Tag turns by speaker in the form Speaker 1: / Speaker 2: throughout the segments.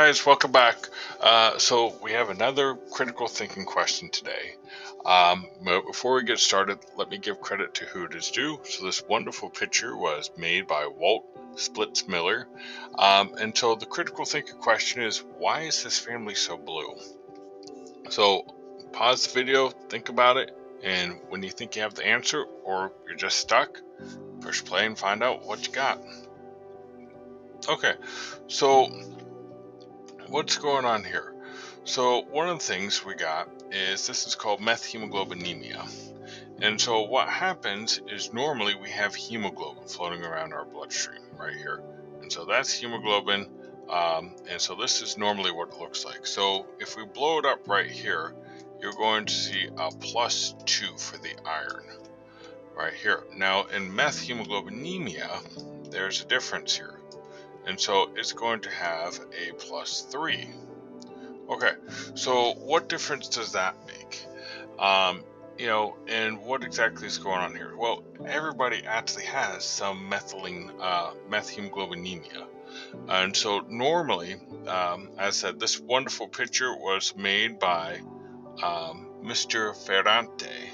Speaker 1: guys, welcome back. So we have another critical thinking question today. But before we get started, let me give credit to who it is due. So this wonderful picture was made by Walt Splits Miller. And so the critical thinking question is, why is this family so blue? So pause the video, think about it, and when you think you have the answer or you're just stuck, push play and find out what you got. Okay, so what's going on here? So one of the things we got is this is called methemoglobinemia. And so what happens is normally we have hemoglobin floating around our bloodstream right here. And so that's hemoglobin. And so this is normally what it looks like. So if we blow it up right here, you're going to see a +2 for the iron right here. Now in methemoglobinemia, there's a difference here. And so it's going to have a +3. Okay, so what difference does that make? And what exactly is going on here? Well, everybody actually has some methemoglobinemia. And so normally, as I said, this wonderful picture was made by Mr. Ferrante.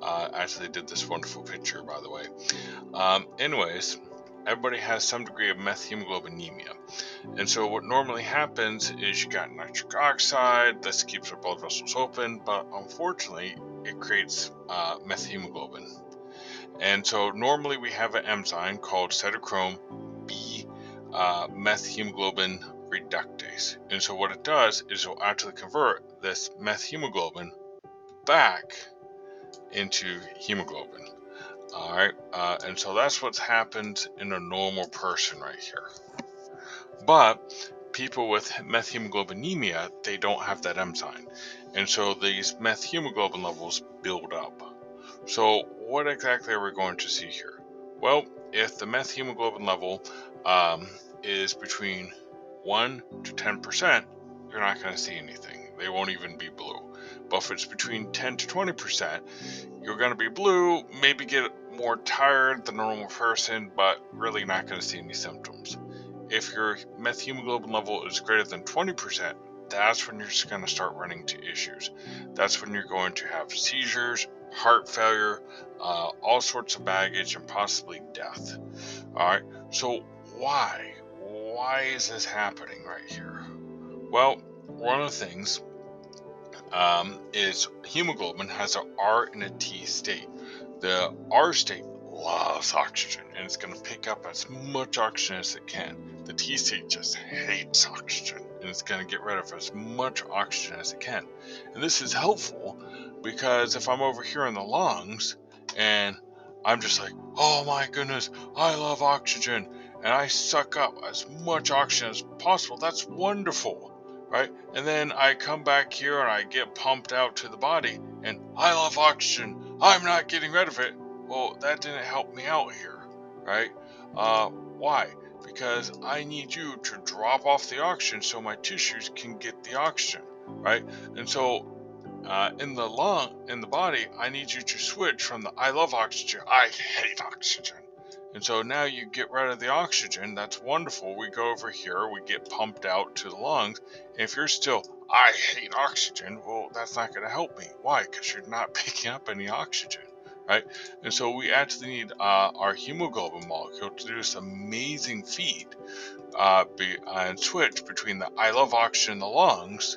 Speaker 1: Actually did this wonderful picture, by the way. Anyways, everybody has some degree of methemoglobinemia. And so what normally happens is you got nitric oxide. This keeps our blood vessels open, but unfortunately it creates methemoglobin. And so normally we have an enzyme called cytochrome B methemoglobin reductase. And so what it does is it will actually convert this methemoglobin back into hemoglobin. Alright, and so that's what's happened in a normal person right here. But people with methemoglobinemia, they don't have that enzyme. And so these methemoglobin levels build up. So what exactly are we going to see here? Well, if the methemoglobin level is between 1 to 10%, you're not going to see anything. They won't even be blue. But if it's between 10 to 20%, you're going to be blue, maybe get more tired than a normal person, but really not going to see any symptoms. If your methemoglobin level is greater than 20%, that's when you're just going to start running into issues. That's when you're going to have seizures, heart failure, all sorts of baggage, and possibly death. Alright, so why? Why is this happening right here? Well, one of the things is hemoglobin has an R and a T state. The R state loves oxygen and it's going to pick up as much oxygen as it can. The T state just hates oxygen and it's going to get rid of as much oxygen as it can. And this is helpful because if I'm over here in the lungs and I'm just like, oh my goodness, I love oxygen, and I suck up as much oxygen as possible, that's wonderful. Right? And then I come back here and I get pumped out to the body and I love oxygen, I'm not getting rid of it. Well, that didn't help me out here, right? Why? Because I need you to drop off the oxygen so my tissues can get the oxygen, right? And so in the body, I need you to switch from the I love oxygen, I hate oxygen. And so now you get rid of the oxygen, that's wonderful. We go over here, we get pumped out to the lungs. And if you're still, I hate oxygen, well, that's not going to help me. Why? Because you're not picking up any oxygen, right? And so we actually need our hemoglobin molecule to do this amazing feat and switch between the I love oxygen in the lungs.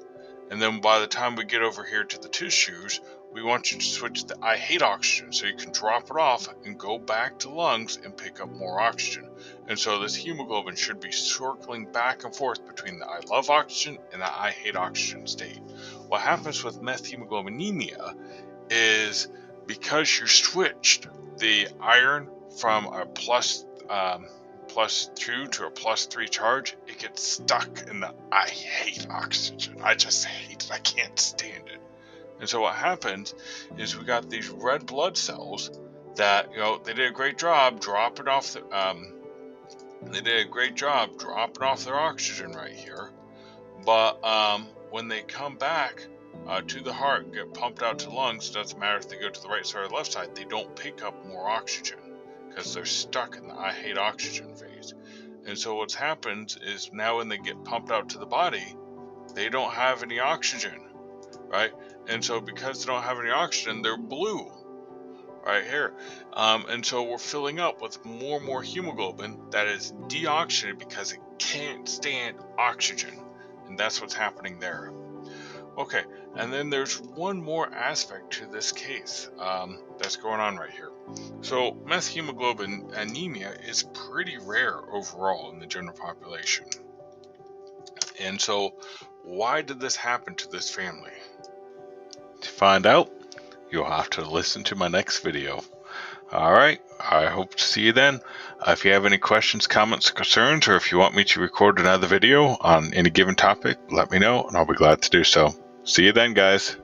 Speaker 1: And then by the time we get over here to the tissues, we want you to switch to the I hate oxygen so you can drop it off and go back to lungs and pick up more oxygen. And so this hemoglobin should be circling back and forth between the I love oxygen and the I hate oxygen state. What happens with methemoglobinemia is because you switched the iron from a +2 to a +3 charge, it gets stuck in the I hate oxygen. I just hate it. I can't stand it. And so what happens is we got these red blood cells that, they did a great job dropping off their oxygen right here. But when they come back to the heart and get pumped out to lungs, it doesn't matter if they go to the right side or the left side, they don't pick up more oxygen because they're stuck in the I hate oxygen phase. And so what's happened is now when they get pumped out to the body, they don't have any oxygen, right? And so because they don't have any oxygen, they're blue right here. And so we're filling up with more and more hemoglobin that is deoxygenated because it can't stand oxygen. And that's what's happening there. Okay, and then there's one more aspect to this case that's going on right here. So methemoglobin anemia is pretty rare overall in the general population. And so why did this happen to this family? To find out, you'll have to listen to my next video. Alright, I hope to see you then. If you have any questions, comments, or concerns, or if you want me to record another video on any given topic, let me know and I'll be glad to do so. See you then, guys.